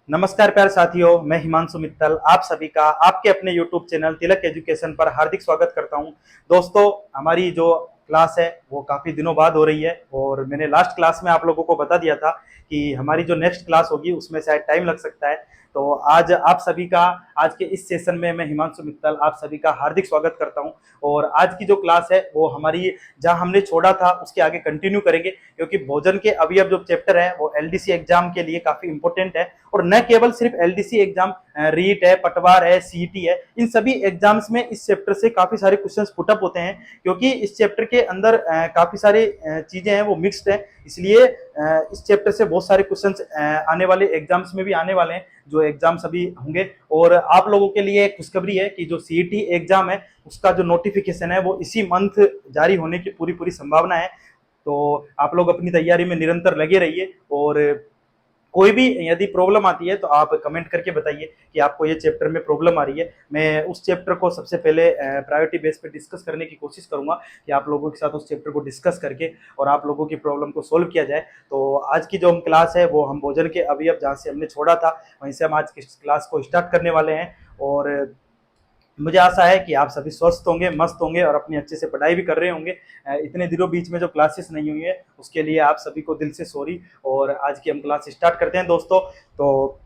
नमस्कार प्यारे साथियों, मैं हिमांशु मित्तल आप सभी का आपके अपने YouTube चैनल तिलक एजुकेशन पर हार्दिक स्वागत करता हूं। दोस्तों, हमारी जो क्लास है वो काफ़ी दिनों बाद हो रही है और मैंने लास्ट क्लास में आप लोगों को बता दिया था कि हमारी जो नेक्स्ट क्लास होगी उसमें शायद टाइम लग सकता है। तो आज आप सभी का आज के इस सेशन में मैं हिमांशु मित्तल आप सभी का हार्दिक स्वागत करता हूं। और आज की जो क्लास है वो हमारी जहां हमने छोड़ा था उसके आगे कंटिन्यू करेंगे, क्योंकि भोजन के अवयव जो चैप्टर है वो एलडीसी एग्जाम के लिए काफी इंपॉर्टेंट है। और न केवल सिर्फ एलडीसी एग्जाम, रीट है, पटवार है, सीईटी है, इन सभी एग्जाम्स में इस चैप्टर से काफी सारे क्वेश्चंस पुटअप होते हैं, क्योंकि इस चैप्टर के अंदर काफी सारी चीजें हैं वो मिक्स्ड है। इसलिए इस चैप्टर से बहुत सारे क्वेश्चंस आने वाले एग्जाम्स में भी आने वाले हैं, जो एग्जाम्स अभी होंगे। और आप लोगों के लिए खुशखबरी है कि जो सीईटी एग्जाम है उसका जो नोटिफिकेशन है वो इसी मंथ जारी होने की पूरी पूरी संभावना है। तो आप लोग अपनी तैयारी में निरंतर लगे रहिए और कोई भी यदि प्रॉब्लम आती है तो आप कमेंट करके बताइए कि आपको ये चैप्टर में प्रॉब्लम आ रही है। मैं उस चैप्टर को सबसे पहले प्रायोरिटी बेस पे डिस्कस करने की कोशिश करूंगा कि आप लोगों के साथ उस चैप्टर को डिस्कस करके और आप लोगों की प्रॉब्लम को सोल्व किया जाए। तो आज की जो हम क्लास है वो हम भोजन के अवयव जहाँ से हमने छोड़ा था वहीं से हम आज की क्लास को स्टार्ट करने वाले हैं। और मुझे आशा है कि आप सभी स्वस्थ होंगे, मस्त होंगे और अपनी अच्छे से पढ़ाई भी कर रहे होंगे। इतने दिनों बीच में जो क्लासेस नहीं हुई है उसके लिए आप सभी को दिल से सॉरी। और आज की हम क्लास स्टार्ट करते हैं दोस्तों। तो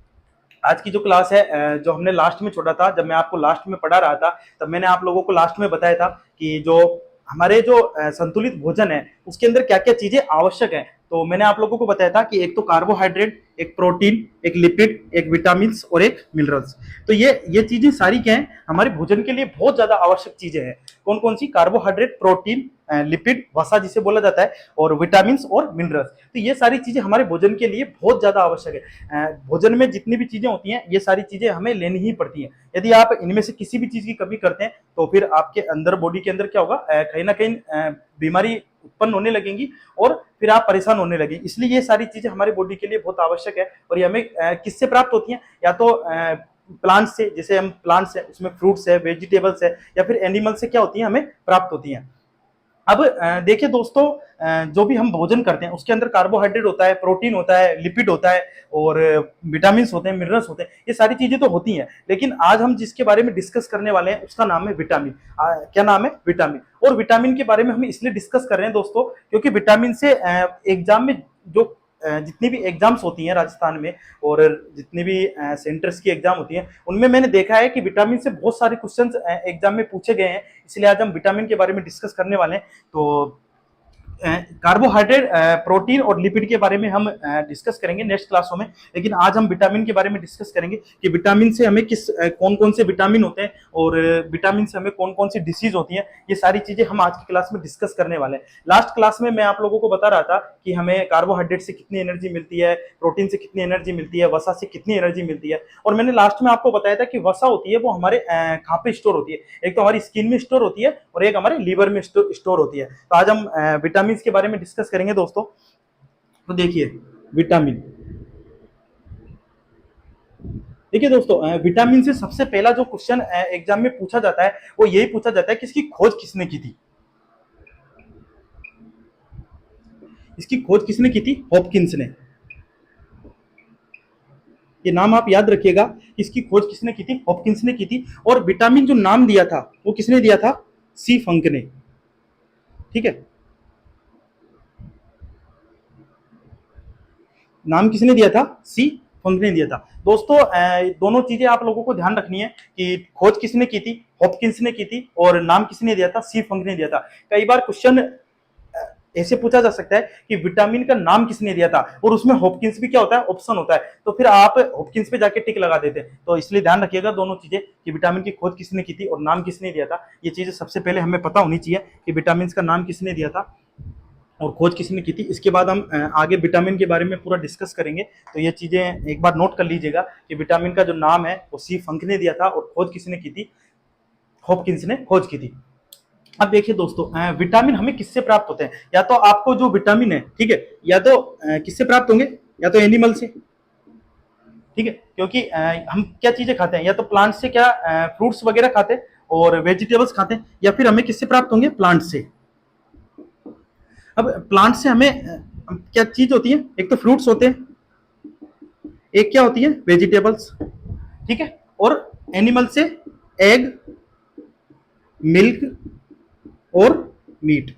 आज की जो क्लास है जो हमने लास्ट में छोड़ा था, जब मैं आपको लास्ट में पढ़ा रहा था तब मैंने आप लोगों को लास्ट में बताया था कि जो हमारे जो संतुलित भोजन है उसके अंदर क्या क्या चीजें आवश्यक है। तो मैंने आप लोगों को बताया था कि एक तो कार्बोहाइड्रेट, एक प्रोटीन, एक लिपिड, एक विटामिन और एक मिनरल्स। तो ये चीजें सारी क्या है हमारे भोजन के लिए बहुत ज्यादा आवश्यक चीजें हैं। कौन कौन सी? कार्बोहाइड्रेट, प्रोटीन, लिपिड, वसा जिसे बोला जाता है, और विटामिन और मिनरल्स। तो ये सारी चीजें हमारे भोजन के लिए बहुत ज्यादा आवश्यक है। भोजन में जितनी भी चीजें होती हैं ये सारी चीजें हमें लेनी ही पड़ती हैं। यदि आप इनमें से किसी भी चीज की कमी करते हैं तो फिर आपके अंदर, बॉडी के अंदर क्या होगा, कहीं ना कहीं बीमारी उत्पन्न होने लगेंगी और फिर आप परेशान होने लगे। इसलिए ये सारी चीजें हमारी बॉडी के लिए बहुत आवश्यक है। और ये हमें किससे प्राप्त होती हैं? या तो प्लांट से, जैसे हम प्लांट्स है उसमें फ्रूट्स है, वेजिटेबल्स है, या फिर एनिमल से क्या होती है हमें प्राप्त होती हैं। अब देखिए दोस्तों, जो भी हम भोजन करते हैं उसके अंदर कार्बोहाइड्रेट होता है, प्रोटीन होता है, लिपिड होता है और विटामिन होते हैं, मिनरल्स होते हैं। ये सारी चीजें तो होती हैं, लेकिन आज हम जिसके बारे में डिस्कस करने वाले हैं उसका नाम है विटामिन। क्या नाम है? विटामिन। और विटामिन के बारे में हम इसलिए डिस्कस कर रहे हैं दोस्तों क्योंकि विटामिन से एग्जाम में जो जितनी भी एग्जाम्स होती हैं राजस्थान में और जितनी भी सेंटर्स की एग्जाम होती हैं उनमें मैंने देखा है कि विटामिन से बहुत सारे क्वेश्चंस एग्जाम में पूछे गए हैं। इसलिए आज हम विटामिन के बारे में डिस्कस करने वाले हैं। तो कार्बोहाइड्रेट, प्रोटीन और लिपिड के बारे में हम डिस्कस करेंगे नेक्स्ट क्लासों में, लेकिन आज हम विटामिन के बारे में डिस्कस करेंगे कि विटामिन से हमें किस कौन कौन से विटामिन होते हैं और विटामिन से हमें कौन कौन सी डिसीज होती हैं। ये सारी चीजें हम आज की क्लास में डिस्कस करने वाले हैं। लास्ट क्लास में मैं आप लोगों को बता रहा था कि हमें कार्बोहाइड्रेट से कितनी एनर्जी मिलती है, प्रोटीन से कितनी एनर्जी मिलती है, वसा से कितनी एनर्जी मिलती है। और मैंने लास्ट में आपको बताया था कि वसा होती है वो हमारे कहाँ पे स्टोर होती है? एक तो हमारी स्किन में स्टोर होती है और एक हमारे लीवर में स्टोर होती है। तो आज हम विटामिन के बारे में डिस्कस करेंगे दोस्तों। तो देखिए विटामिन, देखिए दोस्तों, विटामिन से सबसे पहला जो क्वेश्चन एग्जाम में पूछा जाता है वो यही पूछा जाता है कि इसकी खोज किसने की थी? इसकी खोज किसने की थी? हॉपकिंस ने। ये नाम आप याद रखिएगा, इसकी खोज किसने की थी? हॉपकिंस ने की थी। और विटामिन जो नाम दिया था वो किसने दिया था? सी फंक ने। ठीक है, नाम किसने दिया था? सी फंक ने दिया था। दोस्तों, दोनों चीजें आप लोगों को ध्यान रखनी है कि खोज किसने की थी? हॉपकिंस ने की थी। और नाम किसने दिया था? सी फंक ने दिया था। कई बार क्वेश्चन ऐसे पूछा जा सकता है कि विटामिन का नाम किसने दिया था, और उसमें हॉपकिंस भी क्या होता है? ऑप्शन होता है। तो फिर आप हॉपकिंस पे जाके टिक लगा देते हैं। तो इसलिए ध्यान रखिएगा दोनों चीजें कि विटामिन की खोज किसने की थी और नाम किसने दिया था। ये चीजें सबसे पहले हमें पता होनी चाहिए कि विटामिन का नाम किसने दिया था और खोज किसने की थी। इसके बाद हम आगे विटामिन के बारे में पूरा डिस्कस करेंगे। तो ये चीजें एक बार नोट कर लीजिएगा कि विटामिन का जो नाम है वो सी फंक ने दिया था और खोज किसने की थी? हॉपकिंस ने खोज की थी। अब देखिए दोस्तों, विटामिन हमें किससे प्राप्त होते हैं? या तो आपको जो विटामिन है, ठीक है, या तो किससे प्राप्त होंगे? या तो एनिमल से, ठीक है, क्योंकि हम क्या चीजें खाते हैं? या तो प्लांट से, क्या फ्रूट्स वगैरह खाते हैं और वेजिटेबल्स खाते हैं, या फिर हमें किससे प्राप्त होंगे? प्लांट से। अब प्लांट से हमें क्या चीज होती है? एक तो फ्रूट्स होते हैं, एक क्या होती है, वेजिटेबल्स, ठीक है, और एनिमल से एग, मिल्क और मीट।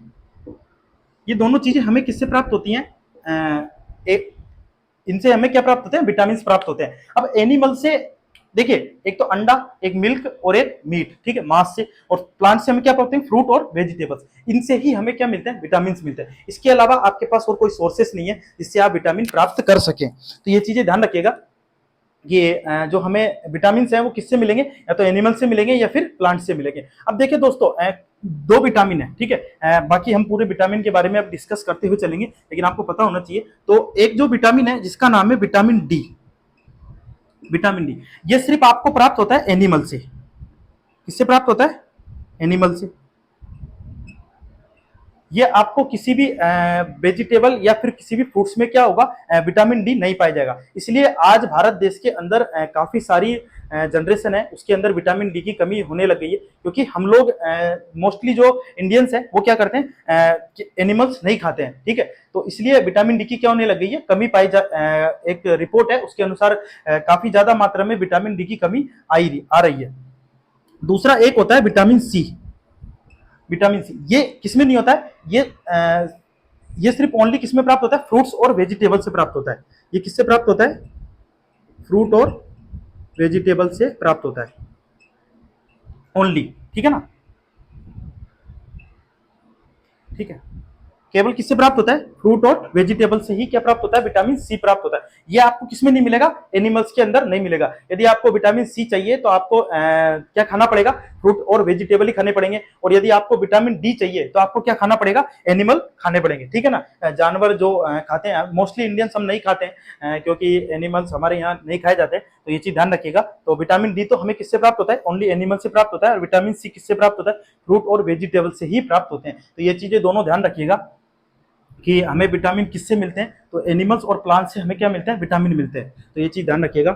ये दोनों चीजें हमें किससे प्राप्त होती हैं? एक, इनसे हमें क्या प्राप्त होते हैं? विटामिन प्राप्त होते हैं। अब एनिमल से देखिए, एक तो अंडा, एक मिल्क और एक मीट, ठीक है, मांस से, और प्लांट से हमें क्या प्राप्त होते हैं? फ्रूट और वेजिटेबल्स। इनसे ही हमें क्या मिलते हैं? विटामिन मिलते हैं। इसके अलावा आपके पास और कोई सोर्सेस नहीं है जिससे आप विटामिन प्राप्त कर सकें। तो ये चीजें ध्यान रखिएगा। ये जो हमें विटामिन है वो किससे मिलेंगे? या तो एनिमल से मिलेंगे या फिर प्लांट से मिलेंगे। अब देखिए दोस्तों, दो विटामिन है, ठीक है, बाकी हम पूरे विटामिन के बारे में अब डिस्कस करते हुए चलेंगे, लेकिन आपको पता होना चाहिए। तो एक जो विटामिन है जिसका नाम है विटामिन डी, विटामिन डी, ये सिर्फ आपको प्राप्त होता है एनिमल से। किससे प्राप्त होता है? एनिमल से। ये आपको किसी भी वेजिटेबल या फिर किसी भी फ्रूट्स में क्या होगा? विटामिन डी नहीं पाया जाएगा। इसलिए आज भारत देश के अंदर काफी सारी जनरेशन है उसके अंदर विटामिन डी की कमी होने लग गई है, क्योंकि हम लोग मोस्टली जो इंडियंस है वो क्या करते हैं? एनिमल्स नहीं खाते हैं, ठीक है। तो इसलिए विटामिन डी की क्या होने लग गई है? कमी पाई जा एक रिपोर्ट है उसके अनुसार काफी ज्यादा मात्रा में विटामिन डी की कमी आ रही है। दूसरा एक होता है विटामिन सी। विटामिन सी ये किसमें नहीं होता है? ये सिर्फ ओनली किसमें प्राप्त होता है? फ्रूट्स और वेजिटेबल से प्राप्त होता है। ये किससे प्राप्त होता है? फ्रूट और वेजिटेबल से प्राप्त होता है ओनली, ठीक है ना, ठीक है। केवल किससे प्राप्त होता है? फ्रूट और वेजिटेबल से ही क्या प्राप्त होता है? विटामिन सी प्राप्त होता है। ये आपको किसमें नहीं मिलेगा? एनिमल्स के अंदर नहीं मिलेगा। यदि आपको विटामिन सी चाहिए तो आपको क्या खाना पड़ेगा? फ्रूट और वेजिटेबल ही खाने पड़ेंगे। और यदि आपको विटामिन डी चाहिए तो आपको क्या खाना पड़ेगा? एनिमल खाने पड़ेंगे, ठीक है ना। जानवर जो खाते हैं, मोस्टली इंडियंस हम नहीं खाते हैं क्योंकि एनिमल्स हमारे यहाँ नहीं खाए जाते, तो ये चीज ध्यान रखिएगा। तो विटामिन डी तो हमें किससे प्राप्त होता है? ओनली एनिमल से प्राप्त होता है। और विटामिन सी किससे प्राप्त होता है? फ्रूट और वेजिटेबल से ही प्राप्त होते हैं। तो ये चीजें दोनों ध्यान रखिएगा कि हमें विटामिन किससे मिलते हैं। तो एनिमल्स और प्लांट से हमें क्या मिलते हैं? विटामिन मिलते हैं। तो ये चीज ध्यान रखिएगा।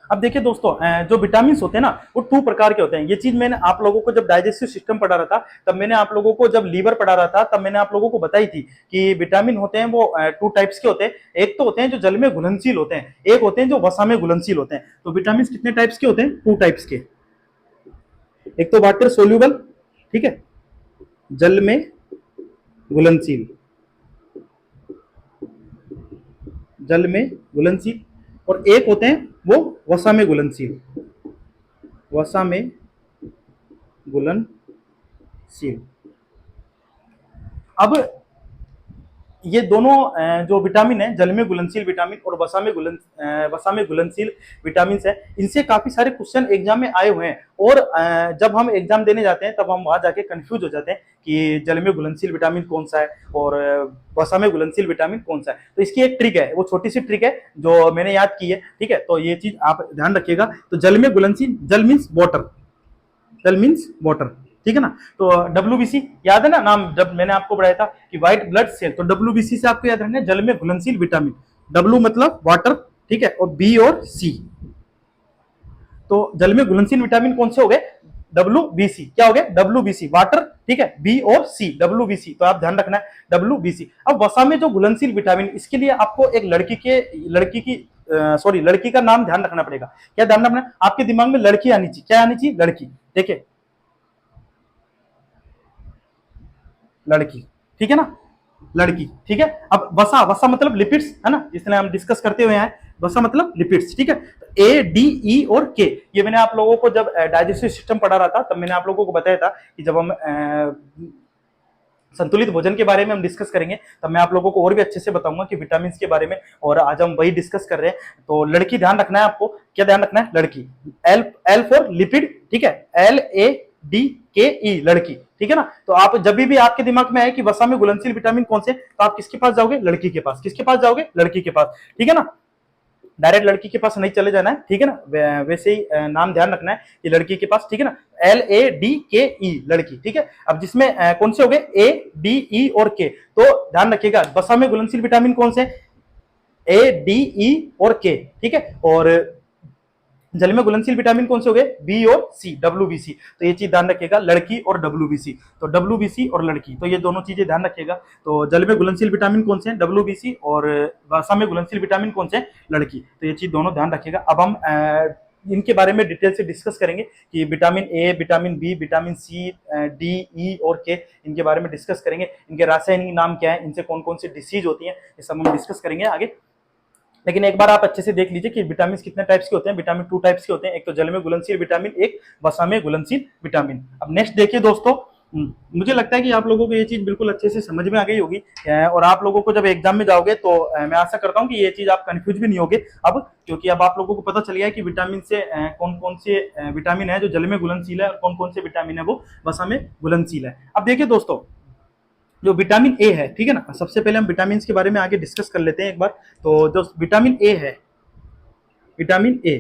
अब देखिए दोस्तों, जो विटामिन होते हैं ना वो 2 प्रकार के होते हैं। ये चीज मैंने आप लोगों को जब डाइजेस्टिव सिस्टम पढ़ा रहा था, तब मैंने आप लोगों को, जब लीवर पढ़ा रहा था तब मैंने आप लोगों को बताई थी कि विटामिन होते हैं वो 2 टाइप्स के होते हैं। एक तो होते हैं जो जल में घुलनशील होते हैं, एक होते हैं जो वसा में घुलनशील होते हैं। तो विटामिन कितने टाइप्स के होते हैं? 2 टाइप्स के। एक तो वाटर सोल्यूबल, ठीक है, जल में घुलनशील, जल में घुलनशील, और एक होते हैं वो वसा में घुलनशील, वसा में घुलनशील। अब ये दोनों जो विटामिन है, जल में घुलनशील विटामिन और वसा में घुलनशील विटामिन है, इनसे काफी सारे क्वेश्चन एग्जाम में आए हुए हैं। और जब हम एग्जाम देने जाते हैं तब हम वहां जाके कंफ्यूज हो जाते हैं कि जल में घुलनशील विटामिन कौन सा है और वसा में घुलनशील विटामिन कौन सा है। तो इसकी एक ट्रिक है, वो छोटी सी ट्रिक है जो मैंने याद की है, ठीक है। तो ये चीज आप ध्यान रखिएगा। तो जल में घुलनशील, जल मीन्स वाटर, जल मीन्स वाटर, ठीक है ना। तो WBC याद है ना नाम, जब मैंने आपको पढ़ाया था कि व्हाइट ब्लड सेल, तो WBC से आपको याद रखना है जल में घुलनशील विटामिन। W मतलब वाटर, ठीक है, और B और C। तो जल में घुलनशील विटामिन कौन से हो गए? WBC। क्या हो गए? WBC वाटर, ठीक है, B और C, WBC। तो आप ध्यान रखना है WBC। अब वसा में जो घुलनशील विटामिन, इसके लिए आपको एक लड़की का नाम ध्यान रखना पड़ेगा। क्या ध्यान रखना है? आपके दिमाग में लड़की आनी चाहिए। क्या आनी चाहिए? लड़की। देखिए, लड़की, ठीक है ना, लड़की, ठीक है। अब वसा, वसा मतलब लिपिड्स, है ना, इसलिए हम डिस्कस करते हुए हैं। वसा मतलब लिपिड्स, ठीक है। A, D, E और K, ये मैंने आप लोगों को जब डाइजेस्टिव सिस्टम पढ़ा रहा था तब मैंने आप लोगों को बताया था कि जब हम संतुलित भोजन के बारे में हम डिस्कस करेंगे तब मैं आप लोगों को और भी अच्छे से बताऊंगा कि विटामिन के बारे में। और आज हम वही डिस्कस कर रहे हैं। तो लड़की ध्यान रखना है आपको। क्या ध्यान रखना है? लड़की। L फॉर लिपिड, ठीक है, LADKE, लड़की, ठीक है ना। तो आप जब भी आपके दिमाग में आए कि वसा में घुलनशील विटामिन कौन से, तो आप किसके पास जाओगे? लड़की के पास। किसके पास जाओगे? लड़की के पास, ठीक है ना। डायरेक्ट लड़की के पास नहीं चले जाना है, ठीक है ना। वैसे ही नाम ध्यान रखना है कि लड़की के पास, ठीक है ना। LADKE, लड़की, ठीक है। अब जिसमें कौन से हो गए? A, D, E और K। तो ध्यान रखिएगा वसा में घुलनशील विटामिन कौन से? A, D, E और K, ठीक है। और जल में घुलनशील विटामिन कौन से हो गए, बी और सी, WBC। तो ये चीज ध्यान रखिएगा, लड़की और WBC। तो WBC और लड़की, तो ये दोनों चीजें ध्यान रखिएगा। तो जल में घुलनशील विटामिन कौन से हैं, WBC, और वसा में घुलनशील विटामिन कौन से हैं, लड़की। तो ये चीज दोनों ध्यान रखिएगा। अब हम इनके बारे में डिटेल से डिस्कस करेंगे कि vitamin A, vitamin B, vitamin C, D, E और के, इनके बारे में डिस्कस करेंगे। इनके रासायनिक नाम क्या है, इनसे कौन कौन सी डिसीज होती है, ये सब हम डिस्कस करेंगे आगे। लेकिन एक बार आप अच्छे से देख लीजिए कि विटामिन कितने टाइप्स के होते हैं। विटामिन 2 टाइप्स के होते हैं, एक तो जल में घुलनशील विटामिन, एक वसा में घुलनशील विटामिन। अब नेक्स्ट देखिए दोस्तों, मुझे लगता है कि आप लोगों को ये चीज बिल्कुल अच्छे से समझ में आ गई होगी, और आप लोगों को जब एग्जाम में जाओगे तो मैं आशा करता हूं कि ये चीज आप कंफ्यूज भी नहीं होगे अब, क्योंकि अब आप लोगों को पता चल गया है कि विटामिन से कौन कौन से विटामिन है जो जल में घुलनशील है और कौन कौन से विटामिन है वो वसा में घुलनशील है। अब देखिए दोस्तों, जो विटामिन ए है, ठीक है ना, सबसे पहले हम विटामिन के बारे में आगे डिस्कस कर लेते हैं एक बार। तो जो विटामिन ए है, विटामिन ए,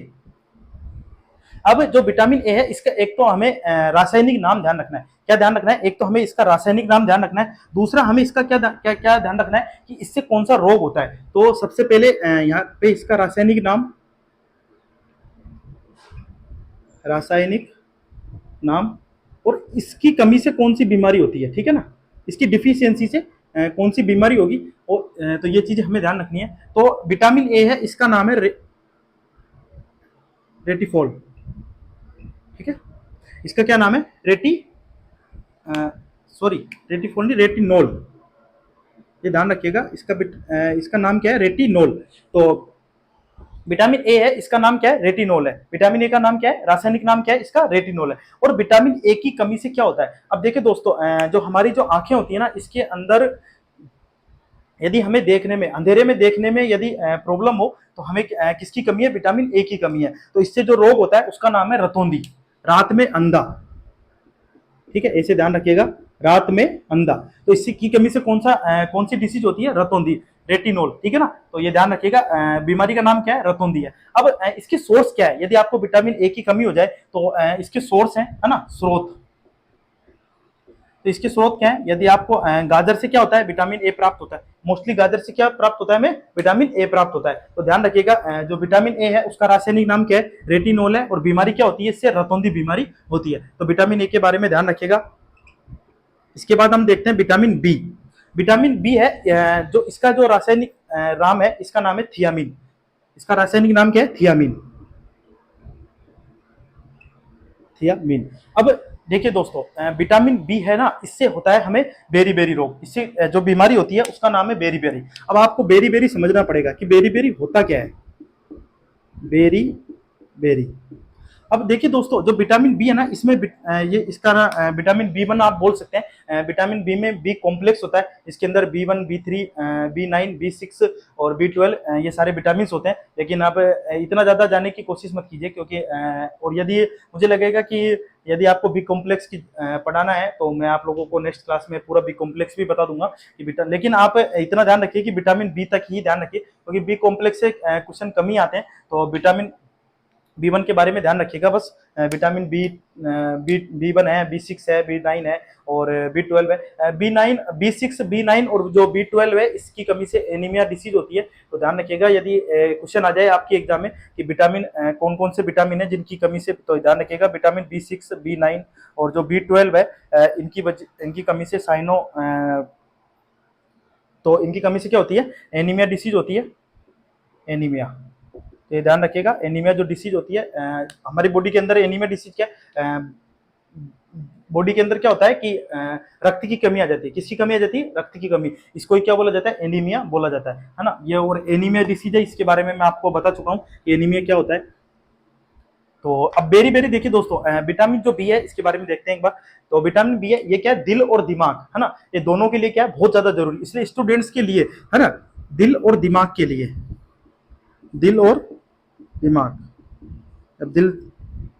अब जो विटामिन ए है इसका एक तो हमें रासायनिक नाम ध्यान रखना है। क्या ध्यान रखना है, एक तो हमें इसका रासायनिक नाम ध्यान रखना है, दूसरा हमें इसका क्या क्या क्या ध्यान रखना है कि इससे कौन सा रोग होता है। तो सबसे पहले यहाँ पे इसका रासायनिक नाम और इसकी कमी से कौन सी बीमारी होती है, ठीक है ना, इसकी डिफिशियंसी से कौन सी बीमारी होगी, और तो ये चीज हमें ध्यान रखनी है। तो विटामिन ए है, इसका नाम है रेटिफोल, ठीक है, इसका क्या नाम है, रेटिफोल नहीं, रेटिनोल, ये ध्यान रखिएगा। इसका नाम क्या है, रेटिनोल। तो विटामिन ए है, इसका नाम क्या है, रेटिनोल है। विटामिन ए का नाम क्या है, रासायनिक नाम क्या है इसका, रेटिनोल है। और विटामिन ए की कमी से क्या होता है, अब देखिए दोस्तों, जो हमारी जो आंखें होती है ना, इसके अंदर यदि हमें देखने में, अंधेरे में देखने में यदि प्रॉब्लम हो तो हमें किसकी कमी है, विटामिन ए की कमी है। तो इससे जो रोग होता है उसका नाम है रतौंधी, रात में अंधा, ठीक है, ऐसे ध्यान रखिएगा, रात में अंधा। तो इससे की कमी से कौन सी डिसीज होती है, रतौंधी, रेटिनोल, ठीक है ना। तो ये ध्यान रखिएगा, बीमारी का नाम क्या है, रतौंधी है। अब इसके सोर्स क्या है, यदि आपको विटामिन ए की कमी हो जाए तो इसके सोर्स है ना, स्रोत। तो इसके स्रोत क्या है, यदि आपको गाजर से क्या होता है, विटामिन ए प्राप्त होता है। मोस्टली गाजर से क्या प्राप्त होता है, हमें विटामिन ए प्राप्त होता है। तो ध्यान रखिएगा, जो विटामिन ए है उसका रासायनिक नाम क्या है, रेटिनोल है, और बीमारी क्या होती है, इससे रतौंधी बीमारी होती है। तो विटामिन ए के बारे में ध्यान रखिएगा। इसके बाद हम देखते हैं विटामिन बी। विटामिन बी है, जो इसका जो रासायनिक नाम है, इसका नाम है थियामिन। इसका रासायनिक नाम क्या है, थियामिन, थियामिन। अब देखिए दोस्तों, विटामिन बी है ना, इससे होता है हमें बेरी बेरी रोग। इससे जो बीमारी होती है उसका नाम है बेरी बेरी। अब आपको बेरी बेरी समझना पड़ेगा कि बेरी बेरी होता क्या है, बेरी बेरी। अब देखिए दोस्तों, जो विटामिन बी है ना, इसमें ये इसका ना विटामिन बी1 आप बोल सकते हैं। विटामिन बी में बी कॉम्प्लेक्स होता है, इसके अंदर बी1, बी3, बी9, बी6 और बी12 ये सारे विटामिन होते हैं। लेकिन आप इतना ज़्यादा जानने की कोशिश मत कीजिए, क्योंकि और यदि मुझे लगेगा कि यदि आपको बी कॉम्प्लेक्स की पढ़ाना है तो मैं आप लोगों को नेक्स्ट क्लास में पूरा बी कॉम्प्लेक्स भी बता दूंगा कि लेकिन आप इतना ध्यान रखिए कि विटामिन बी तक ही ध्यान रखिए, क्योंकि बी कॉम्प्लेक्स से क्वेश्चन कम ही आते हैं। तो विटामिन बी1 के बारे में ध्यान रखिएगा बस। विटामिन बी1 है, बी6 है, बी9 है और बी12 है। बी9, बी6, बी9 और जो बी12 है, इसकी कमी से एनीमिया डिसीज होती है। तो ध्यान रखिएगा, यदि क्वेश्चन आ जाए आपके एग्जाम में कि विटामिन कौन कौन से विटामिन है जिनकी कमी से, तो ध्यान रखिएगा विटामिन बी6, बी9 और जो बी12 है, इनकी कमी से तो इनकी कमी से क्या होती है, एनीमिया डिसीज होती है, एनीमिया। तो ये ध्यान रखिएगा, एनीमिया जो डिसीज होती है, हमारी बॉडी के अंदर एनीमिया डिसीज क्या है, बॉडी के अंदर क्या होता है कि रक्त की कमी आ जाती है। किसकी कमी आ जाती है, रक्त की कमी। इसको क्या बोला जाता है, एनीमिया बोला जाता है ना। ये और एनीमिया डिसीज है, इसके बारे में मैं आपको बता चुका हूँ कि एनीमिया क्या होता है। तो अब बेरी बेरी देखिए दोस्तों, विटामिन जो बी है इसके बारे में देखते हैं एक बार। तो विटामिन बी है, ये क्या है, दिल और दिमाग, है ना, ये दोनों के लिए क्या है, बहुत ज्यादा जरूरी, इसलिए स्टूडेंट्स के लिए, है ना, दिल और दिमाग के लिए, दिल और दिमाग, जब दिल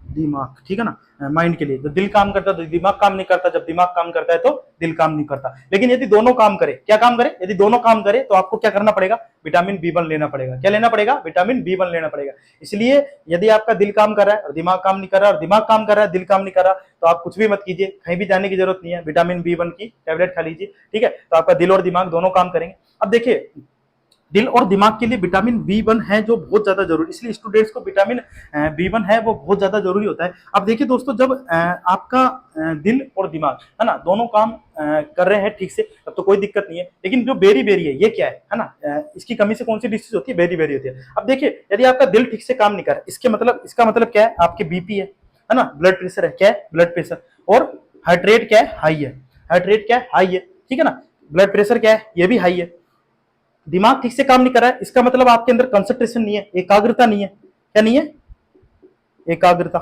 दिमाग, ठीक है ना, माइंड के लिए। जब दिल काम करता है तो दिमाग काम नहीं करता, जब दिमाग काम करता है तो दिल काम नहीं करता। लेकिन यदि दोनों काम करे, क्या काम करे, यदि दोनों काम करे तो आपको क्या करना पड़ेगा, विटामिन बी1 लेना पड़ेगा। क्या लेना पड़ेगा, विटामिन बी1 लेना पड़ेगा। इसलिए यदि आपका दिल काम कर रहा है और दिमाग काम नहीं कर रहा, और दिमाग काम कर रहा है दिल काम नहीं कर रहा, तो आप कुछ भी मत कीजिए, कहीं भी जाने की जरूरत नहीं है, विटामिन बी1 की टेबलेट खा लीजिए, ठीक है। तो आपका दिल और दिमाग दोनों काम करेंगे। अब देखिए, दिल और दिमाग के लिए विटामिन बी वन है जो बहुत ज्यादा जरूरी, इसलिए स्टूडेंट्स को विटामिन बी वन है वो बहुत ज्यादा जरूरी होता है। अब देखिए दोस्तों, जब आपका दिल और दिमाग है ना दोनों काम कर रहे हैं ठीक से, तब तो कोई दिक्कत नहीं है। लेकिन जो बेरी बेरी है ये क्या है ना, इसकी कमी से कौन सी डिसीज होती है, बेरी बेरी होती है। अब देखिए, यदि आपका दिल ठीक से काम नहीं कर रहा, इसका मतलब क्या है, आपके बीपी है ना, ब्लड प्रेशर है, क्या है, ब्लड प्रेशर, और हार्ट रेट क्या है, हाई है, हार्ट रेट क्या है, हाई है, ठीक है ना, ब्लड प्रेशर क्या है, ये भी हाई है। दिमाग ठीक से काम नहीं कर रहा है, इसका मतलब आपके अंदर कंसंट्रेशन नहीं है, एकाग्रता नहीं है, क्या नहीं है, एकाग्रता,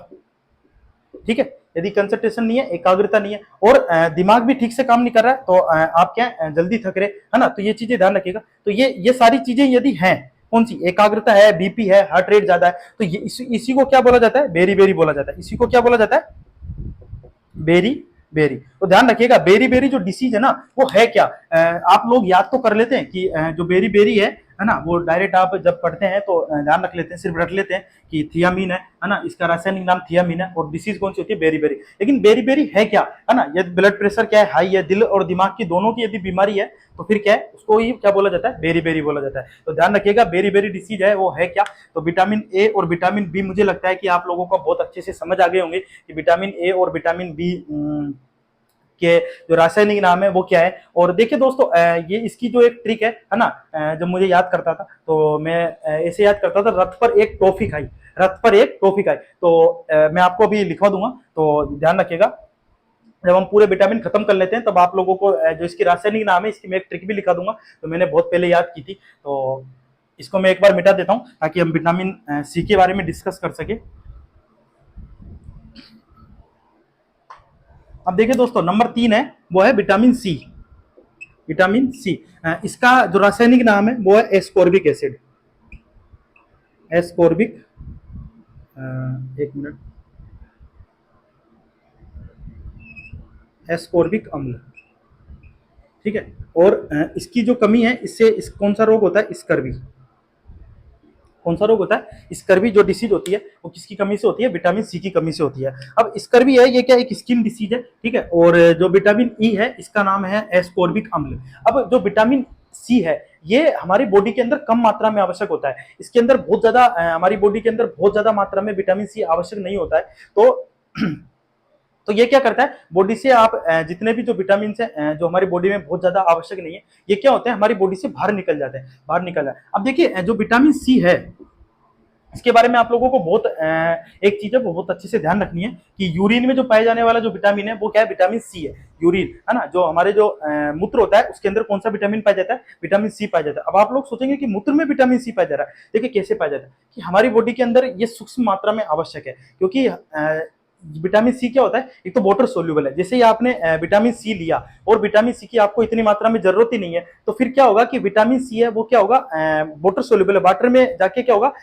ठीक है। यदि कंसंट्रेशन नहीं है, एकाग्रता नहीं है, और दिमाग भी ठीक से काम नहीं कर रहा है, तो आप क्या जल्दी थक रहे, है ना, तो ये चीजें ध्यान रखिएगा। तो ये सारी चीजें यदि हैं, कौन सी, एकाग्रता है, बीपी है, हार्ट रेट ज्यादा है, तो ये इसी को क्या बोला जाता है, बेरी बेरी बोला जाता है। इसी को क्या बोला जाता है, बेरी बेरी। तो ध्यान रखिएगा, बेरी बेरी जो डिसीज है ना वो है क्या, आप लोग याद तो कर लेते हैं कि जो बेरी बेरी है ना, वो डायरेक्ट आप जब पढ़ते हैं तो ध्यान रख लेते हैं, सिर्फ रख लेते हैं कि थियामीन है ना, इसका रासायनिक नाम थियामीन है, और डिसीज कौन सी होती है, बेरी बेरी। लेकिन बेरी बेरी है क्या, है ना, यदि ब्लड प्रेशर क्या है, हाई है, दिल और दिमाग की दोनों की यदि बीमारी है, तो फिर क्या है, उसको ही क्या बोला जाता है, बेरी बेरी बोला जाता है। तो ध्यान रखिएगा, बेरी बेरी डिसीज है वो है क्या। तो विटामिन ए और विटामिन बी, मुझे लगता है कि आप लोगों को बहुत अच्छे से समझ आ गए होंगे कि विटामिन ए और विटामिन बी के जो रासायनिक नाम है वो क्या है। और देखिए दोस्तों, ये इसकी जो एक ट्रिक है ना, जब मुझे याद करता था तो मैं ऐसे याद करता था, रथ पर एक टॉफी खाई, रथ पर एक टॉफी खाई। तो मैं आपको अभी लिखवा दूंगा, तो ध्यान रखिएगा। जब हम पूरे विटामिन खत्म कर लेते हैं तब आप लोगों को जो इसकी रासायनिक नाम है इसकी मैं एक ट्रिक भी लिखा दूंगा, तो मैंने बहुत पहले याद की थी, तो इसको मैं एक बार मिटा देता हूं ताकि हम विटामिन सी के बारे में डिस्कस कर सके। अब देखिए दोस्तों, नंबर 3 है वो है विटामिन सी। विटामिन सी, इसका जो रासायनिक नाम है वो है एस्कॉर्बिक एसिड, एस्कॉर्बिक, एक मिनट, एस्कॉर्बिक अम्ल, ठीक है। और इसकी जो कमी है, कौन सा रोग होता है, स्कर्वी, कौन सा रोग होता है, स्कर्वी जो डिसीज होती है वो किसकी कमी से होती है, विटामिन सी की कमी से होती है। अब स्कर्वी है ये क्या, एक स्किन डिसीज है, ठीक है। और जो विटामिन ई है इसका नाम है एस्कॉर्बिक अम्ल। अब जो विटामिन सी है ये हमारी बॉडी के अंदर कम मात्रा में आवश्यक होता है, इसके अंदर बहुत ज्यादा हमारी बॉडी के अंदर बहुत ज्यादा मात्रा में विटामिन सी आवश्यक नहीं होता है। तो ये क्या करता है, बॉडी से आप जितने भी जो विटामिन है जो हमारी बॉडी में बहुत ज्यादा आवश्यक नहीं है, ये क्या होते हैं, हमारी बॉडी से बाहर निकल जाते हैं, बाहर निकल जाते हैं। अब देखिए, जो विटामिन सी है इसके बारे में आप लोगों को बहुत एक चीज है वो बहुत अच्छे से ध्यान रखनी है कि यूरिन में जो पाए जाने वाला जो विटामिन है वो क्या है, विटामिन सी है। यूरिन है ना, जो हमारे जो मूत्र होता है उसके अंदर कौन सा विटामिन पाया जाता है, विटामिन सी पाया जाता है। अब आप लोग सोचेंगे कि मूत्र में विटामिन सी पाया जा रहा है, देखिए कैसे पाया जाता है, कि हमारी बॉडी के अंदर ये सूक्ष्म मात्रा में आवश्यक है, क्योंकि विटामिन सी क्या होता है, एक तो वाटर सोल्यूबल है। जैसे ही आपने विटामिन सी लिया और विटामिन सी की आपको इतनी मात्रा में जरूरत ही नहीं है, तो फिर क्या होगा कि विटामिन सी है वो क्या होगा, वाटर सोल्यूबल है, वाटर में जाके क्या होगा,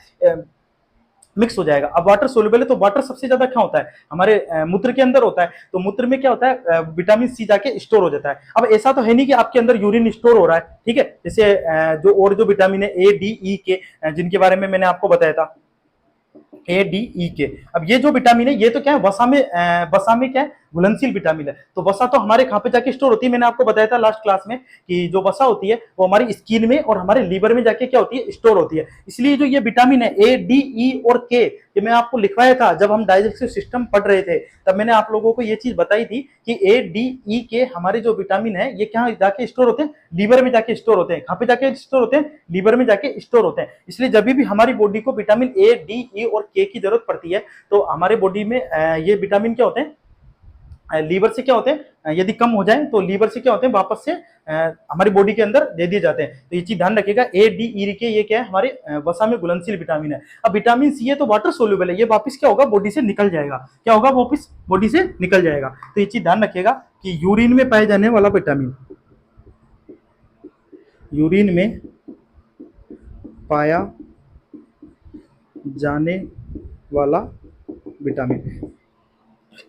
मिक्स हो जाएगा। अब वाटर सोल्यूबल है तो वाटर सबसे ज्यादा क्या होता है, हमारे मूत्र के अंदर होता है, तो मूत्र में क्या होता है, विटामिन सी जाके स्टोर हो जाता है। अब ऐसा तो है नहीं कि आपके अंदर यूरिन स्टोर हो रहा है, ठीक है, जैसे जो और जो विटामिन है ए डी ई के, जिनके बारे में मैंने आपको बताया था, ए डी ई के। अब ये जो विटामिन है ये तो क्या है, वसा में क्या है, घुलनशील विटामिन है। तो वसा तो हमारे कहाँ पे जाके स्टोर होती है, मैंने आपको बताया था लास्ट क्लास में कि जो वसा होती है वो हमारी स्किन में और हमारे लीवर में जाके क्या होती है, स्टोर होती है। इसलिए जो ये विटामिन है ए डी ई और के, ये मैं आपको लिखवाया था जब हम डाइजेस्टिव सिस्टम पढ़ रहे थे, तब मैंने आप लोगों को ये चीज बताई थी कि ए डी ई के हमारे जो विटामिन है ये क्या जाके स्टोर होते हैं, लीवर में जाके स्टोर होते हैं। कहाँ पे जाके स्टोर होते हैं, लीवर में जाके स्टोर होते हैं। इसलिए जब भी हमारी बॉडी को विटामिन ए डी ई और के की जरूरत पड़ती है तो हमारे बॉडी में ये विटामिन क्या होते हैं, लीवर से क्या होते हैं, यदि कम हो जाए तो लीवर से क्या होते हैं, वापस से हमारी बॉडी के अंदर दे दिए जाते हैं। तो ये चीज ध्यान रखिएगा, ए डी ई के ये क्या है, हमारे वसा में घुलनशील विटामिन है। अब विटामिन सी है तो वाटर सोल्यूबल है, ये वापस क्या होगा, बॉडी से निकल जाएगा, क्या होगा, वापस बॉडी से निकल जाएगा। तो ये चीज ध्यान रखिएगा कि यूरिन में पाए जाने वाला विटामिन, यूरिन में पाया जाने वाला विटामिन,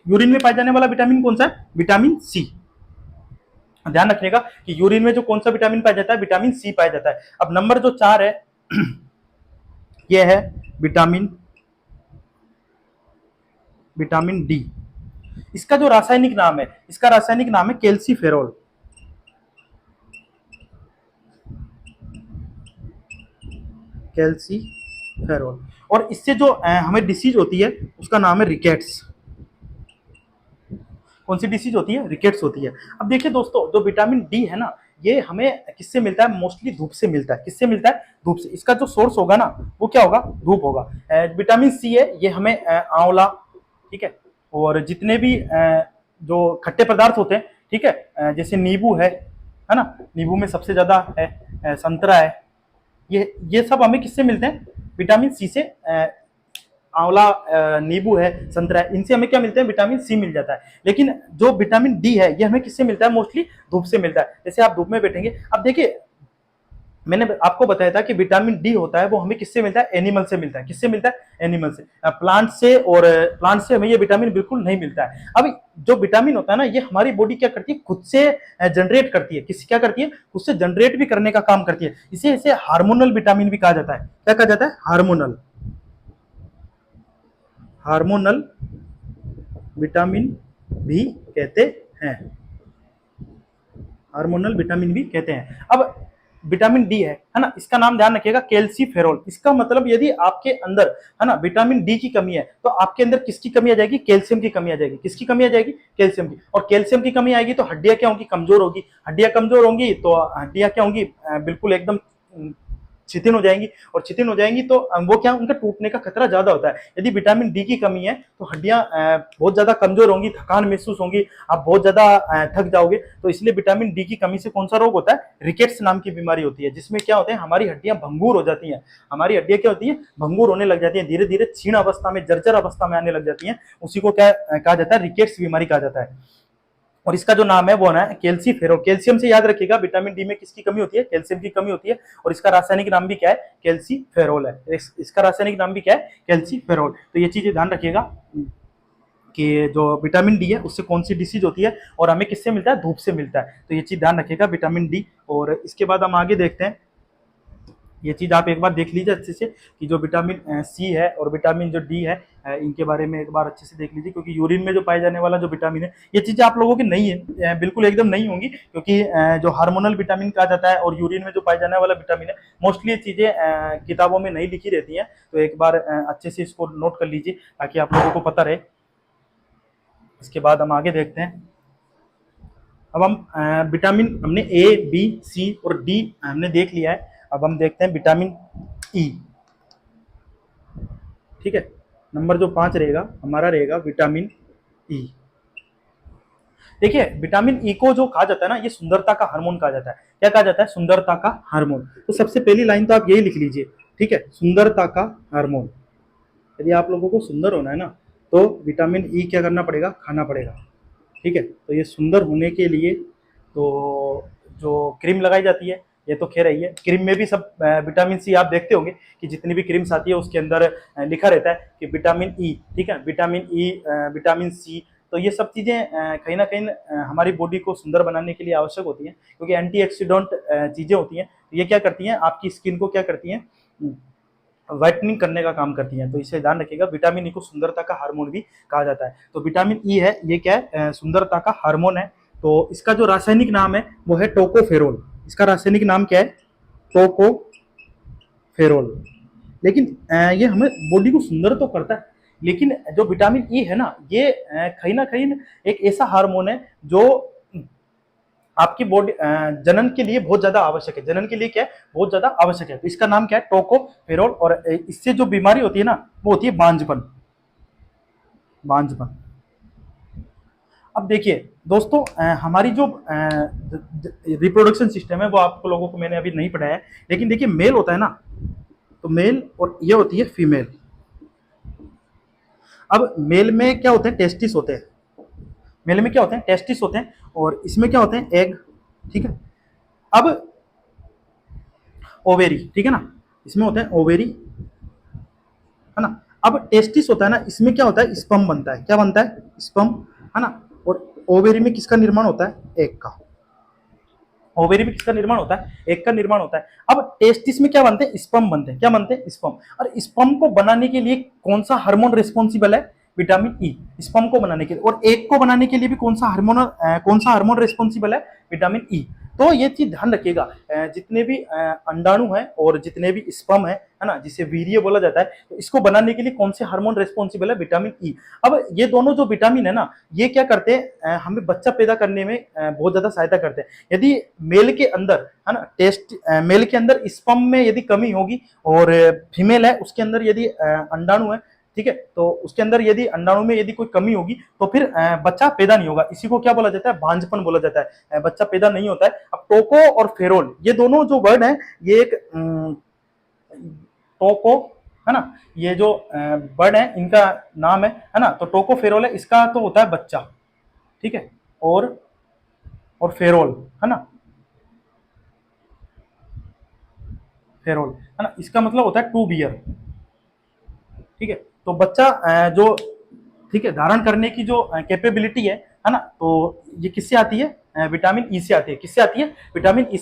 यूरिन में पाया जाने वाला विटामिन कौन सा है, विटामिन सी। ध्यान रखिएगा कि यूरिन में जो कौन सा विटामिन पाया जाता है, विटामिन सी पाया जाता है। अब नंबर जो 4 है यह है विटामिन विटामिन डी। इसका जो रासायनिक नाम है, इसका रासायनिक नाम है कैल्सीफेरॉल, कैल्सीफेरॉल। और इससे जो हमें डिसीज होती है उसका नाम है रिकेट्स। कौन सी डिसीज होती है? रिकेट्स होती है। अब देखिए दोस्तों, जो विटामिन डी है ना, ये हमें किससे मिलता है? मोस्टली धूप से मिलता है। किससे मिलता है? धूप से। इसका जो सोर्स होगा ना, वो क्या होगा? धूप होगा। विटामिन सी है, ये हमें आंवला, ठीक है, और जितने भी जो खट्टे पदार्थ होते हैं, ठीक है, जैसे नींबू है ना, नींबू में सबसे ज्यादा है, संतरा है, ये सब हमें किससे मिलते हैं? विटामिन सी से। आंवला, नींबू है, संतरा है, इनसे हमें क्या मिलता है? विटामिन सी मिल जाता है। लेकिन जो विटामिन डी है, ये हमें किससे मिलता है? मोस्टली धूप से मिलता है। जैसे आप धूप में बैठेंगे, अब देखिए मैंने आपको बताया था कि विटामिन डी होता है वो हमें किससे मिलता है? एनिमल से मिलता है। किससे मिलता है? एनिमल से। प्लांट से, और प्लांट से हमें ये विटामिन बिल्कुल नहीं मिलता है। अब जो विटामिन होता है ना, ये हमारी बॉडी क्या करती है? खुद से जनरेट करती है। किस क्या करती है? खुद से जनरेट भी करने का काम करती है। इसे हार्मोनल विटामिन भी कहा जाता है। क्या कहा जाता है? हार्मोनल। हार्मोनल विटामिन भी कहते हैं। हार्मोनल विटामिन भी कहते हैं। अब विटामिन डी है ना, इसका नाम ध्यान रखिएगा, कैल्सीफेरॉल। इसका मतलब यदि आपके अंदर है ना विटामिन डी की कमी है, तो आपके अंदर किसकी कमी आ जाएगी? कैल्शियम की कमी आ जाएगी। किसकी कमी आ जाएगी? कैल्शियम की। और कैल्शियम की कमी आएगी तो हड्डियां क्या होंगी? कमजोर होगी। हड्डियां कमजोर होंगी तो हड्डियां क्या होंगी? बिल्कुल एकदम शिथिल हो जाएंगी। और शिथिल हो जाएंगी तो वो क्या, उनका टूटने का खतरा ज्यादा होता है। यदि विटामिन डी की कमी है तो हड्डियां बहुत ज्यादा कमजोर होंगी, थकान महसूस होगी, आप बहुत ज्यादा थक जाओगे। तो इसलिए विटामिन डी की कमी से कौन सा रोग होता है? रिकेट्स नाम की बीमारी होती है, जिसमें क्या होता है? हमारी हड्डियां भंगुर हो जाती हैं। हमारी हड्डियां क्या होती है? भंगुर होने लग जाती है, धीरे धीरे क्षीण अवस्था में, जर्जर अवस्था में आने लग जाती है। उसी को क्या कहा जाता है? रिकेट्स बीमारी कहा जाता है। और इसका जो नाम है वो है कैल्सीफेरॉल। कैल्शियम से याद रखिएगा, विटामिन डी में किसकी कमी होती है? कैल्शियम की कमी होती है। और इसका रासायनिक नाम भी क्या है? कैल्सीफेरॉल है। इसका रासायनिक नाम भी क्या है? कैल्सीफेरॉल। तो ये चीजें ध्यान रखिएगा कि जो विटामिन डी है उससे कौन सी डिसीज होती है और हमें किससे मिलता है? धूप से मिलता है। तो ये चीज ध्यान रखिएगा, विटामिन डी। और इसके बाद हम आगे देखते हैं, ये चीज आप एक बार देख लीजिए अच्छे से कि जो विटामिन सी है और विटामिन जो डी है, इनके बारे में एक बार अच्छे से देख लीजिए, क्योंकि यूरिन में जो पाए जाने वाला जो विटामिन है, ये चीजें आप लोगों की नहीं है, बिल्कुल एकदम नहीं होंगी, क्योंकि जो हार्मोनल विटामिन कहा जाता है और यूरिन में जो पाए जाने वाला विटामिन है, मोस्टली ये चीजें किताबों में नहीं लिखी रहती हैं। तो एक बार अच्छे से इसको नोट कर लीजिए ताकि आप लोगों को पता रहे। इसके बाद हम आगे देखते हैं। अब हम विटामिन, हमने ए, बी, सी और डी हमने देख लिया है। अब हम देखते हैं विटामिन ई। ठीक है, नंबर जो 5 रहेगा हमारा रहेगा विटामिन ई। देखिए, विटामिन ई को जो कहा जाता है ना, ये सुंदरता का हार्मोन कहा जाता है। क्या कहा जाता है? सुंदरता का हार्मोन। तो सबसे पहली लाइन तो आप यही लिख लीजिए, ठीक है, सुंदरता का हार्मोन। यदि आप लोगों को सुंदर होना है ना, तो विटामिन ई क्या करना पड़ेगा? खाना पड़ेगा। ठीक है, तो ये सुंदर होने के लिए तो जो क्रीम लगाई जाती है, ये तो खैर है, क्रीम में भी सब विटामिन सी आप देखते होंगे कि जितनी भी क्रीम्स आती है उसके अंदर लिखा रहता है कि विटामिन ई, ठीक है, विटामिन ई, विटामिन सी। तो ये सब चीजें कहीं ना कहीं हमारी बॉडी को सुंदर बनाने के लिए आवश्यक होती हैं, क्योंकि एंटीऑक्सीडेंट चीजें होती हैं। ये क्या करती हैं? आपकी स्किन को क्या करती हैं? व्हाइटनिंग करने का काम करती हैं। तो इसे ध्यान रखिएगा, विटामिन ई को सुंदरता का हार्मोन भी कहा जाता है। तो विटामिन ई है, ये क्या है? सुंदरता का हार्मोन है। तो इसका जो रासायनिक नाम है वो है टोकोफेरोल। इसका रासायनिक नाम क्या है? टोकोफेरोल। लेकिन ये हमें बॉडी को सुंदर तो करता है, लेकिन जो विटामिन ई है ना, ये कहीं ना कहीं एक ऐसा हार्मोन है जो आपकी बॉडी जनन के लिए बहुत ज्यादा आवश्यक है। जनन के लिए क्या है? बहुत ज्यादा आवश्यक है। तो इसका नाम क्या है? टोकोफेरोल। और इससे जो बीमारी होती है ना, वो होती है बांझपन। बांझपन। अब देखिए दोस्तों, हमारी जो रिप्रोडक्शन सिस्टम है वो आप लोगों को मैंने अभी नहीं पढ़ाया है, लेकिन देखिए मेल होता है ना, तो मेल, और ये होती है फीमेल। अब मेल में क्या होते हैं? टेस्टिस होते हैं। मेल में क्या होते हैं? टेस्टिस होते हैं। और इसमें क्या होते हैं? एग। ठीक है, अब ओवेरी, ठीक है ना, इसमें होते हैं ओवेरी, है ना। अब टेस्टिस होता है ना, इसमें क्या होता है? स्पर्म बनता है। क्या बनता है? स्पर्म, है ना। और ओवेरी में किसका निर्माण होता है? एग का। ओवेरी में किसका निर्माण होता है? एग का निर्माण होता है। अब टेस्टिस में क्या बनते हैं? स्पर्म बनते हैं। क्या बनते हैं? स्पर्म। और स्पर्म को बनाने के लिए कौन सा हार्मोन रिस्पॉन्सिबल है? Vitamin E. स्पर्म को बनाने के लिए। और एग को बनाने के लिए भी कौन सा हार्मोन रिस्पॉन्सिबल है? Vitamin E. तो ये चीज ध्यान रखिएगा, जितने भी अंडाणु हैं और जितने भी स्पर्म है ना, जिसे वीर्य बोला जाता है, तो इसको बनाने के लिए कौन से हार्मोन रेस्पॉन्सिबल है? Vitamin E. अब ये दोनों जो विटामिन है ना, ये क्या करते हैं, हमें बच्चा पैदा करने में बहुत ज्यादा सहायता करते हैं। यदि मेल के अंदर है ना, मेल के अंदर स्पर्म में यदि कमी होगी और फीमेल है उसके अंदर यदि अंडाणु है, ठीक है, तो उसके अंदर यदि अंडाणु में यदि कोई कमी होगी तो फिर बच्चा पैदा नहीं होगा। इसी को क्या बोला जाता है? भांजपन बोला जाता है, बच्चा पैदा नहीं होता है। अब टोको और फेरोल, ये दोनों जो वर्ड है, ये एक टोको है ना, ये जो बर्ड है इनका नाम है ना, तो टोको फेरोल है, इसका तो होता है बच्चा, ठीक है, और फेरोल है ना, फेरोल है ना, इसका मतलब होता है टू बियर, ठीक है। तो बच्चा जो, ठीक है, धारण करने की जो कैपेबिलिटी है ना, तो ये किससे आती है? विटामिन ई से आती है। किससे आती है? विटामिन ई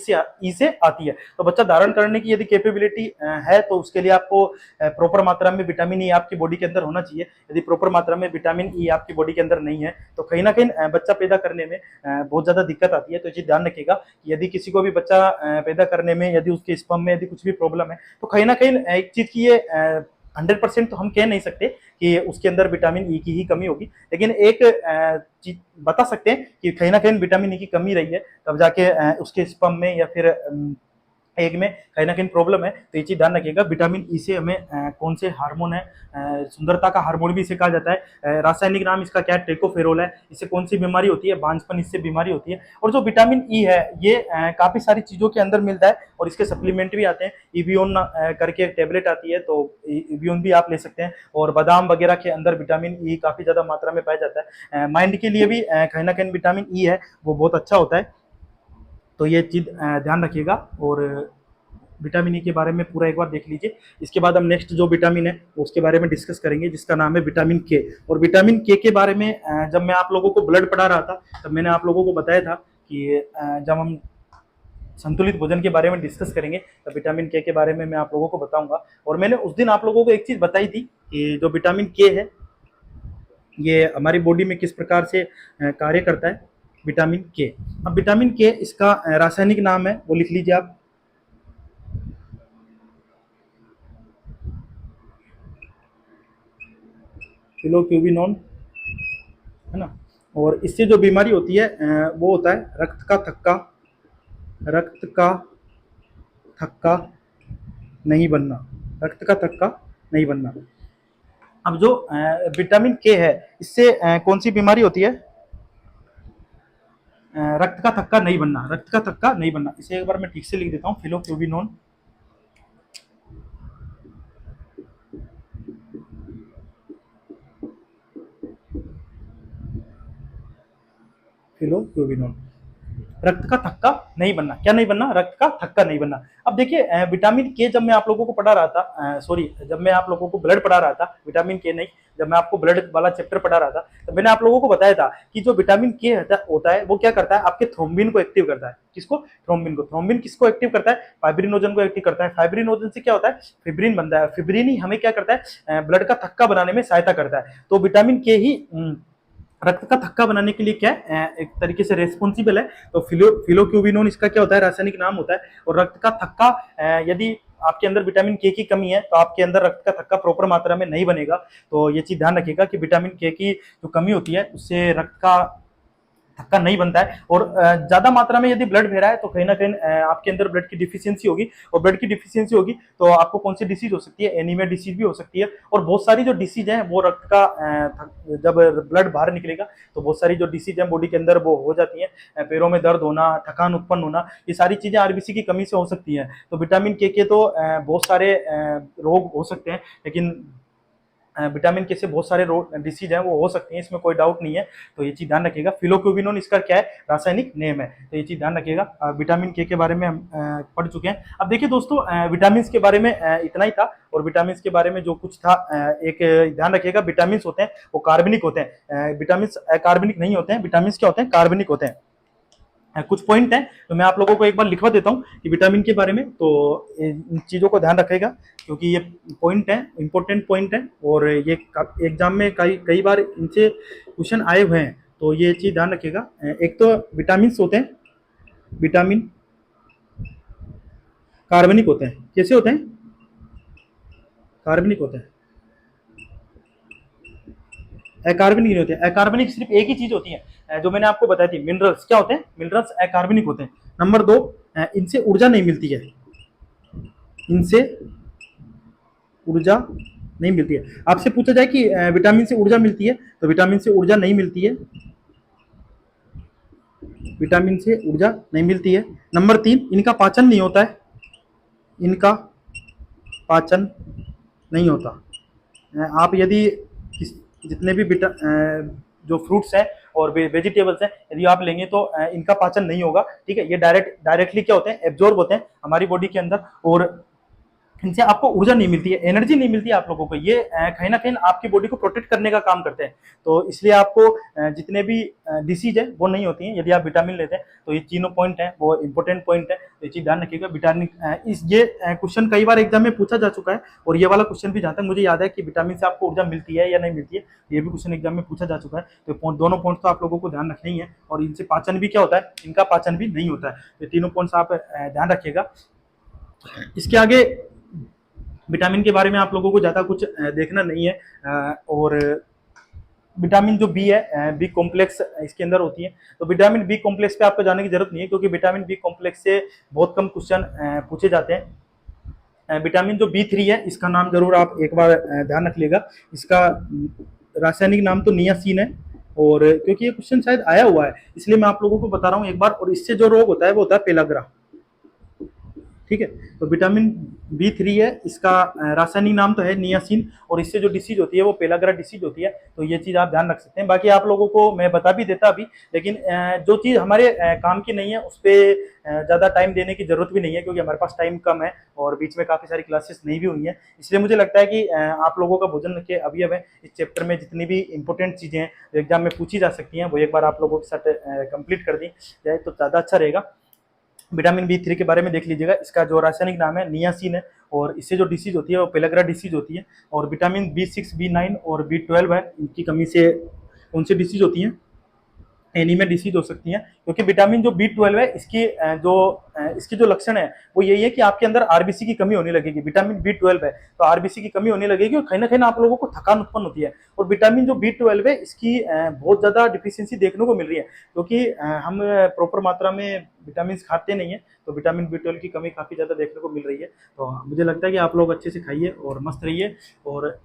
से आती है। तो बच्चा धारण करने की यदि कैपेबिलिटी है तो उसके लिए आपको प्रॉपर मात्रा में विटामिन ई आपकी बॉडी के अंदर होना चाहिए। यदि प्रॉपर मात्रा में विटामिन ई आपकी बॉडी के अंदर नहीं है तो कहीं ना कहीं बच्चा पैदा करने में बहुत ज्यादा दिक्कत आती है। तो ये ध्यान रखिएगा कि यदि किसी को भी बच्चा पैदा करने में यदि उसके स्पर्म में यदि कुछ भी प्रॉब्लम है तो कहीं ना कहीं एक चीज की ये 100% तो हम कह नहीं सकते कि उसके अंदर विटामिन ई की ही कमी होगी, लेकिन एक चीज बता सकते हैं कि कहीं ना कहीं विटामिन ई की कमी रही है, तब जाके उसके स्पर्म में या फिर एग में कहीं ना कहीं प्रॉब्लम है। तो ये चीज ध्यान रखिएगा। विटामिन ई से हमें कौन से हार्मोन है, सुंदरता का हार्मोन भी इसे कहा जाता है। रासायनिक नाम इसका क्या है? टेकोफेरोल है। इससे कौन सी बीमारी होती है? बांझपन, इससे बीमारी होती है। और जो विटामिन ई है ये काफी सारी चीजों के अंदर मिलता है और इसके सप्लीमेंट भी आते हैं। इवियोन करके एक टेबलेट आती है, तो इवियोन भी आप ले सकते हैं। और बादाम वगैरह के अंदर विटामिन ई काफी ज्यादा मात्रा में पाया जाता है। माइंड के लिए भी कहीं ना कहीं विटामिन ई है वो बहुत अच्छा होता है। तो ये चीज ध्यान रखिएगा और विटामिन ई के बारे में पूरा एक बार देख लीजिए। इसके बाद हम नेक्स्ट जो विटामिन है उसके बारे में डिस्कस करेंगे, जिसका नाम है विटामिन के। और विटामिन के बारे में जब मैं आप लोगों को ब्लड पढ़ा रहा था तब मैंने आप लोगों को बताया था कि जब हम संतुलित भोजन के बारे में डिस्कस करेंगे तो विटामिन के बारे में मैं आप लोगों को बताऊंगा। और मैंने उस दिन आप लोगों को एक चीज बताई थी कि जो विटामिन के है ये हमारी बॉडी में किस प्रकार से कार्य करता है, विटामिन के। अब विटामिन के इसका रासायनिक नाम है वो लिख लीजिए आप, फिलोक्यूबिनोन, है ना। और इससे जो बीमारी होती है वो होता है रक्त का थक्का, रक्त का थक्का नहीं बनना, रक्त का थक्का नहीं बनना। अब जो विटामिन के है इससे कौन सी बीमारी होती है? रक्त का थक्का नहीं बनना, रक्त का थक्का नहीं बनना। इसे एक बार मैं ठीक से लिख देता हूँ, फिलोक्यूबिनोन, फिलोक्यूबिनोन। रक्त का थक्का नहीं बनना, क्या नहीं बनना? रक्त का थक्का नहीं बनना। अब देखिए विटामिन के जब मैं आप लोगों को पढ़ा रहा था, सॉरी, जब मैं आप लोगों को ब्लड पढ़ा रहा था, विटामिन के नहीं, जब मैं आपको ब्लड वाला चैप्टर पढ़ा रहा था तो मैंने आप लोगों को बताया था कि जो विटामिन के होता है वो क्या करता है? आपके थ्रोम्बिन को एक्टिव करता है। किसको? थ्रोम्बिन को। थ्रोम्बिन किसको एक्टिव करता है? फाइब्रिनोजन को एक्टिव करता है। फाइब्रिनोजन से क्या होता है? फिब्रिन बनता है। फिब्रिन ही हमें क्या करता है? ब्लड का थक्का बनाने में सहायता करता है। तो विटामिन के ही रक्त का थक्का बनाने के लिए क्या है? एक तरीके से रेस्पॉन्सिबल है। तो फिलोक्यूबिनोन इसका क्या होता है? रासायनिक नाम होता है। और रक्त का थक्का यदि आपके अंदर विटामिन के की कमी है तो आपके अंदर रक्त का थक्का प्रॉपर मात्रा में नहीं बनेगा। तो ये चीज ध्यान रखिएगा कि विटामिन के की जो कमी होती है उससे रक्त का थक्का नहीं बनता है। और ज्यादा मात्रा में यदि ब्लड बह रहा है तो कहीं ना कहीं आपके अंदर ब्लड की डिफिशियंसी होगी। और ब्लड की डिफिशियंसी होगी तो आपको कौन सी डिसीज हो सकती है? एनीमिया डिसीज भी हो सकती है। और बहुत सारी जो डिसीज है वो रक्त का जब ब्लड बाहर निकलेगा तो बहुत सारी जो डिसीज है बॉडी के अंदर वो हो जाती है। पैरों में दर्द होना, थकान उत्पन्न होना, ये सारी चीजें आरबीसी की कमी से हो सकती है। तो विटामिन के तो बहुत सारे रोग हो सकते हैं, लेकिन विटामिन के से बहुत सारे डिसीज हैं वो हो सकती हैं, इसमें कोई डाउट नहीं है। तो ये चीज ध्यान रखिएगा। फिलोक्यूबिनोन इसका क्या है? रासायनिक नेम है। तो ये चीज ध्यान रखिएगा। विटामिन के बारे में हम पढ़ चुके हैं। अब देखिए दोस्तों, विटामिन के बारे में इतना ही था। और विटामिन के बारे में जो कुछ था, एक ध्यान रखिएगा, विटामिन होते हैं वो कार्बनिक होते हैं। विटामिन कार्बनिक नहीं होते हैं। विटामिन क्या होते हैं? कार्बनिक होते हैं। कुछ पॉइंट है तो मैं आप लोगों को एक बार लिखवा देता हूँ कि विटामिन के बारे में, तो इन चीजों को ध्यान रखेगा क्योंकि ये पॉइंट है, इंपॉर्टेंट पॉइंट है। और ये एग्जाम में कई कई बार इनसे क्वेश्चन आए हुए हैं, तो ये चीज ध्यान रखिएगा। एक तो विटामिन होते हैं विटामिन कार्बनिक होते हैं। कैसे होते हैं? कार्बनिक होते हैं। अकार्बनिक नहीं होते। अकार्बनिक सिर्फ एक ही चीज होती है जो मैंने आपको बताई थी, मिनरल्स। क्या होते हैं? मिनरल्स अकार्बनिक होते हैं। नंबर दो, इनसे ऊर्जा नहीं मिलती है। इनसे ऊर्जा नहीं मिलती है। आपसे पूछा जाए कि विटामिन से ऊर्जा मिलती है, तो विटामिन से ऊर्जा नहीं मिलती है। विटामिन से ऊर्जा नहीं मिलती है। नंबर तीन, इनका पाचन नहीं होता है। इनका पाचन नहीं होता। आप यदि जितने भी जो फ्रूट्स हैं और वेजिटेबल्स हैं, यदि आप लेंगे तो इनका पाचन नहीं होगा। ठीक है, ये डायरेक्टली क्या होते हैं? एब्जॉर्ब होते हैं हमारी बॉडी के अंदर, और इनसे आपको ऊर्जा नहीं मिलती है, एनर्जी नहीं मिलती है आप लोगों को। ये कहीं ना कहीं आपकी बॉडी को प्रोटेक्ट करने का काम करते हैं। तो इसलिए आपको जितने भी डिसीज है वो नहीं होती हैं यदि आप विटामिन लेते हैं। तो ये तीनों पॉइंट है वो इंपॉर्टेंट पॉइंट है, तो ये चीज ध्यान रखिएगा। विटामिन इस ये क्वेश्चन कई बार एग्जाम में पूछा जा चुका है, और ये वाला क्वेश्चन भी जहाँ तक मुझे याद है कि विटामिन से आपको ऊर्जा मिलती है या नहीं मिलती है, ये भी क्वेश्चन एग्जाम में पूछा जा चुका है। तो दोनों पॉइंट तो आप लोगों को ध्यान रखना ही है। और इनसे पाचन भी क्या होता है? इनका पाचन भी नहीं होता है। ये तीनों पॉइंट्स आप ध्यान रखिएगा। इसके आगे विटामिन के बारे में आप लोगों को ज़्यादा कुछ देखना नहीं है। और विटामिन जो बी है, बी कॉम्प्लेक्स इसके अंदर होती है। तो विटामिन बी कॉम्प्लेक्स पे आपको जाने की जरूरत नहीं है, क्योंकि विटामिन बी कॉम्प्लेक्स से बहुत कम क्वेश्चन पूछे जाते हैं। विटामिन जो बी थ्री है, इसका नाम जरूर आप एक बार ध्यान रख लीजिएगा। इसका रासायनिक नाम तो नियासिन है, और क्योंकि ये क्वेश्चन शायद आया हुआ है इसलिए मैं आप लोगों को बता रहा हूँ एक बार। और इससे जो रोग होता है वो होता है पेलाग्रा। ठीक है, तो विटामिन बी थ्री है, इसका रासायनिक नाम तो है नियासिन, और इससे जो डिसीज होती है वो पेलाग्रा डिसीज होती है। तो ये चीज आप ध्यान रख सकते हैं। बाकी आप लोगों को मैं बता भी देता अभी, लेकिन जो चीज हमारे काम की नहीं है उस पर ज्यादा टाइम देने की जरूरत भी नहीं है, क्योंकि हमारे पास टाइम कम है और बीच में काफी सारी क्लासेस नहीं भी हुई हैं। इसलिए मुझे लगता है कि आप लोगों का भोजन के अवयव है, इस चैप्टर में जितनी भी इंपॉर्टेंट चीजें हैं जो एग्जाम में पूछी जा सकती हैं वो एक बार आप लोगों के साथ कंप्लीट कर दी जाए तो ज्यादा अच्छा रहेगा। विटामिन बी थ्री के बारे में देख लीजिएगा। इसका जो रासायनिक नाम है नियासिन है, और इससे जो डिसीज होती है वो पेलाग्रा डिसीज होती है। और vitamin B six, B nine और बी ट्वेल्व है, इनकी कमी से कौन सी डिसीज होती हैं? एनीमिया डिसीज हो सकती हैं। क्योंकि विटामिन जो बी ट्वेल्व है, इसकी जो लक्षण है वो यही है कि आपके अंदर आरबीसी की कमी होने लगेगी। विटामिन बी ट्वेल्व है तो आरबीसी की कमी होने लगेगी, और कहीं ना कहीं आप लोगों को थकान उत्पन्न होती है। और विटामिन जो बी ट्वेल्व है, इसकी बहुत ज्यादा डिफिशियंसी देखने को मिल रही है, क्योंकि हम प्रॉपर मात्रा में विटामिन खाते नहीं है। तो विटामिन बी ट्वेल्व की कमी काफी ज्यादा देखने को मिल रही है। तो मुझे लगता है कि आप लोग अच्छे से खाइए और मस्त रहिए। और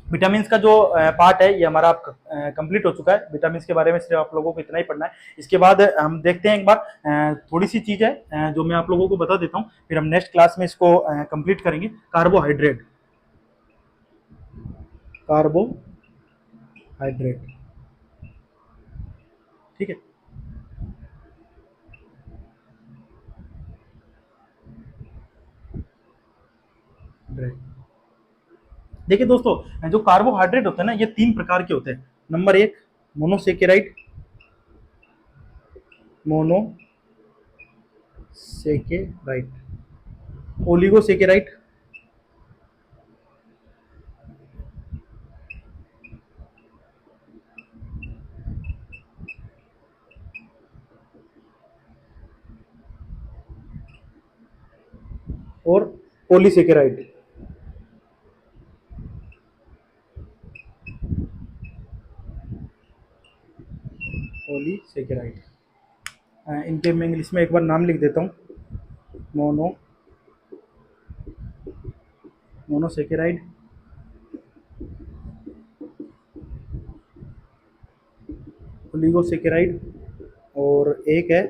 विटामिन का जो पार्ट है ये हमारा कंप्लीट हो चुका है। विटामिन के बारे में सिर्फ आप लोगों को इतना ही पढ़ना है। इसके बाद हम देखते हैं एक बार थोड़ी सी चीज है जो मैं आप लोगों को बता देता हूँ, फिर हम नेक्स्ट क्लास में इसको कंप्लीट करेंगे। कार्बोहाइड्रेट। कार्बोहाइड्रेट, ठीक है। देखिए दोस्तों, जो कार्बोहाइड्रेट होते हैं ना, ये तीन प्रकार के होते हैं। नंबर एक, मोनोसेकेराइड। मोनोसेकेराइड, ओलिगोसेकेराइड, और पॉलीसेकेराइड। पॉलीसेकेराइड, इनके मैं इंग्लिश में एक बार नाम लिख देता हूँ। मोनो मोनोसेकेराइड, ओलिगोसेकेराइड, और एक है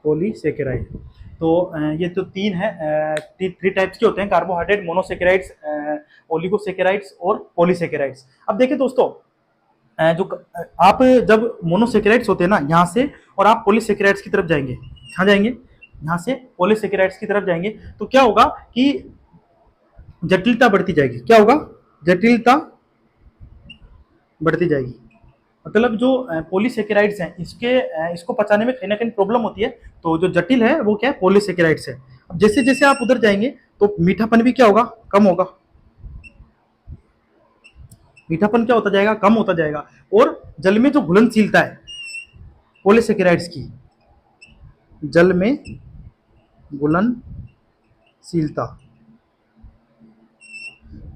पॉलीसेकेराइड। तो ये तो तीन है, थ्री टाइप्स के होते हैं कार्बोहाइड्रेट: मोनोसेकेराइड्स, ओलिगोसेकेराइड्स और पॉलीसेकेराइड्स। अब देखिए दोस्तों, जो आप जब मोनोसेकेराइड्स होते हैं ना यहाँ से, और आप पॉलीसेकेराइड्स की तरफ जाएंगे, कहाँ जाएंगे? यहाँ से पॉलीसेकेराइड्स की तरफ जाएंगे, तो क्या होगा कि जटिलता बढ़ती जाएगी। क्या होगा? जटिलता बढ़ती जाएगी। मतलब जो पॉलीसेकेराइड्स हैं, इसको पचाने में कहीं ना कहीं प्रॉब्लम होती है। तो जो जटिल है वो क्या है? पॉलीसेकेराइड्स है। अब जैसे जैसे आप उधर जाएंगे तो मीठापन भी क्या होगा? कम होगा। मीठापन क्या होता जाएगा? कम होता जाएगा। और जल में जो घुलनशीलता है, पॉलीसेकेराइड्स की जल में घुलनशीलता,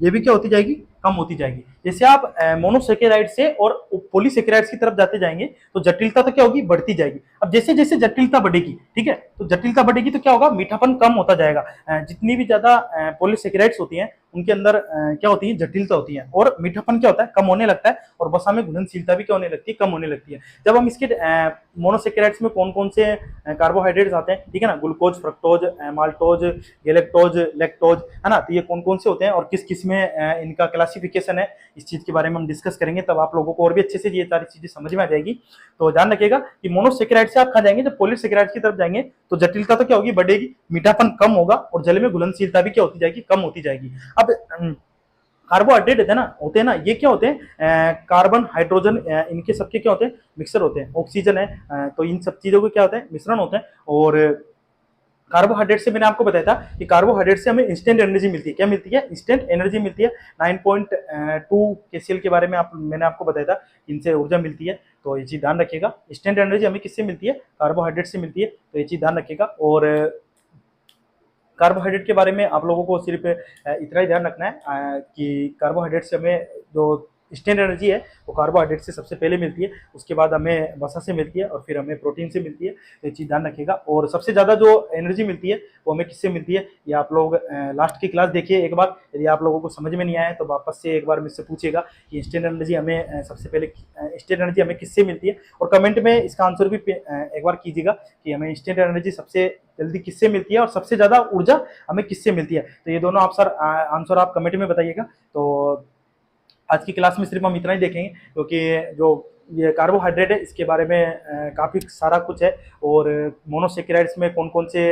ये भी क्या होती जाएगी, कम होती जाएगी। जैसे आप मोनोसेकेराइड से और पॉलीसेकेराइड्स की तरफ जाते जाएंगे तो जटिलता तो क्या होगी, बढ़ती जाएगी। अब जैसे जैसे जटिलता बढ़ेगी, ठीक है, तो जटिलता बढ़ेगी तो क्या होगा, मीठापन कम होता जाएगा। जितनी भी ज्यादा पॉलीसेकेराइड्स होती हैं उनके अंदर क्या होती है, जटिलता होती है, और मीठापन क्या होता है, कम होने लगता है, और वसा में घुलनशीलता भी क्या होने लगती है, कम होने लगती है। जब हम इसके मोनोसेकेराइड्स में कौन कौन से कार्बोहाइड्रेट्स आते हैं, ठीक है ना, glucose, fructose, maltose, galactose, lactose, है ना, तो ये कौन कौन से होते हैं और किस किस में इनका क्लासिफिकेशन है, इस चीज के बारे में हम डिस्कस करेंगे। तब आप लोगों को और भी अच्छे से ये सारी चीजें समझ में आ जाएगी। तो ध्यान रखिएगा कि मोनोसेकेराइड से आप खा जाएंगे, जब पॉलीसेकेराइड की तरफ जाएंगे तो जटिलता तो क्या होगी, बढ़ेगी, मीठापन कम होगा, और जल में घुलनशीलता भी क्या होती जाएगी, कम होती जाएगी। अब कार्बोहाइड्रेट होते हैं ना, ये क्या होते हैं, कार्बन, हाइड्रोजन, इनके सबके क्या होते हैं, मिक्सर होते हैं, ऑक्सीजन है, तो इन सब चीजों के क्या होते हैं, मिश्रण होते हैं। और कार्बोहाइड्रेट से मैंने आपको बताया था कि कार्बोहाइड्रेट से हमें इंस्टेंट एनर्जी मिलती है, क्या मिलती है, इंस्टेंट एनर्जी मिलती है। 9.2 केसीएल के बारे में मैंने आपको बताया था, इनसे ऊर्जा मिलती है। तो ये चीज ध्यान रखिएगा, इंस्टेंट एनर्जी हमें किससे मिलती है, कार्बोहाइड्रेट से मिलती है, तो ये चीज ध्यान रखिएगा। और कार्बोहाइड्रेट के बारे में आप लोगों को सिर्फ इतना ही ध्यान रखना है कि कार्बोहाइड्रेट से हमें जो इंस्टेंट एनर्जी है वो कार्बोहाइड्रेट से सबसे पहले मिलती है, उसके बाद हमें वसा से मिलती है, और फिर हमें प्रोटीन से मिलती है। तो ये चीज़ ध्यान रखिएगा। और सबसे ज़्यादा जो एनर्जी मिलती है वो हमें किससे मिलती है, ये आप लोग लास्ट की क्लास देखिए एक बार। यदि आप लोगों को समझ में नहीं आया तो वापस से एक बार मुझसे पूछिएगा कि इंस्टेंट एनर्जी हमें सबसे पहले इंस्टेंट एनर्जी हमें किससे मिलती है, और कमेंट में इसका आंसर भी एक बार कीजिएगा कि हमें इंस्टेंट एनर्जी सबसे जल्दी किससे मिलती है और सबसे ज़्यादा ऊर्जा हमें किससे मिलती है। तो ये दोनों आंसर आप कमेंट में बताइएगा। तो आज की क्लास में सिर्फ हम इतना ही देखेंगे, क्योंकि जो ये कार्बोहाइड्रेट है इसके बारे में काफ़ी सारा कुछ है, और मोनोसेकेराइड्स में कौन कौन से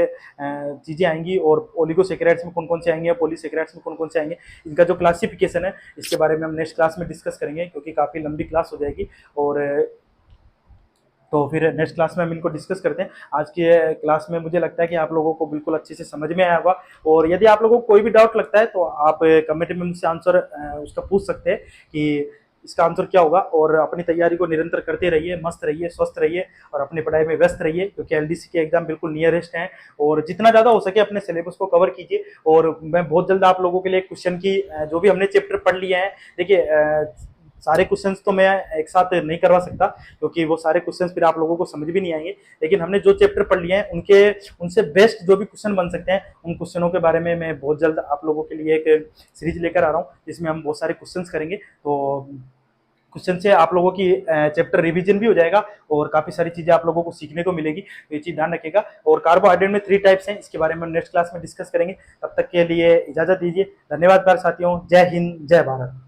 चीज़ें आएंगी, और ओलिगोसेकेराइड्स में कौन कौन से आएंगे, पॉलीसेकेराइड्स में कौन कौन से आएंगे, इनका जो क्लासिफिकेशन है इसके बारे में हम नेक्स्ट क्लास में डिस्कस करेंगे, क्योंकि काफ़ी लंबी क्लास हो जाएगी। और तो फिर नेक्स्ट क्लास में हम इनको डिस्कस करते हैं। आज के क्लास में मुझे लगता है कि आप लोगों को बिल्कुल अच्छे से समझ में आया होगा, और यदि आप लोगों को कोई भी डाउट लगता है तो आप कमेंट में मुझसे आंसर उसका पूछ सकते हैं कि इसका आंसर क्या होगा। और अपनी तैयारी को निरंतर करते रहिए, मस्त रहिए, स्वस्थ रहिए, और अपनी पढ़ाई में व्यस्त रहिए, क्योंकि एलडीसी के एग्जाम बिल्कुल नियरेस्ट हैं। और जितना ज़्यादा हो सके अपने सिलेबस को कवर कीजिए। और मैं बहुत जल्द आप लोगों के लिए क्वेश्चन की जो भी हमने चैप्टर पढ़ लिए हैं, देखिए सारे क्वेश्चंस तो मैं एक साथ नहीं करवा सकता, क्योंकि वो सारे क्वेश्चंस फिर आप लोगों को समझ भी नहीं आएंगे। लेकिन हमने जो चैप्टर पढ़ लिए हैं उनसे बेस्ट जो भी क्वेश्चन बन सकते हैं, उन क्वेश्चनों के बारे में मैं बहुत जल्द आप लोगों के लिए एक सीरीज लेकर आ रहा हूँ, जिसमें हम बहुत सारे क्वेश्चंस करेंगे। तो क्वेश्चन से आप लोगों की चैप्टर रिवीजन भी हो जाएगा, और काफी सारी चीजें आप लोगों को सीखने को मिलेगी। तो ये चीज ध्यान रखिएगा। और कार्बोहाइड्रेट में 3 टाइप्स हैं, इसके बारे में हम नेक्स्ट क्लास में डिस्कस करेंगे। तब तक के लिए इजाजत दीजिए। धन्यवाद प्यारे साथियों। जय हिंद, जय भारत।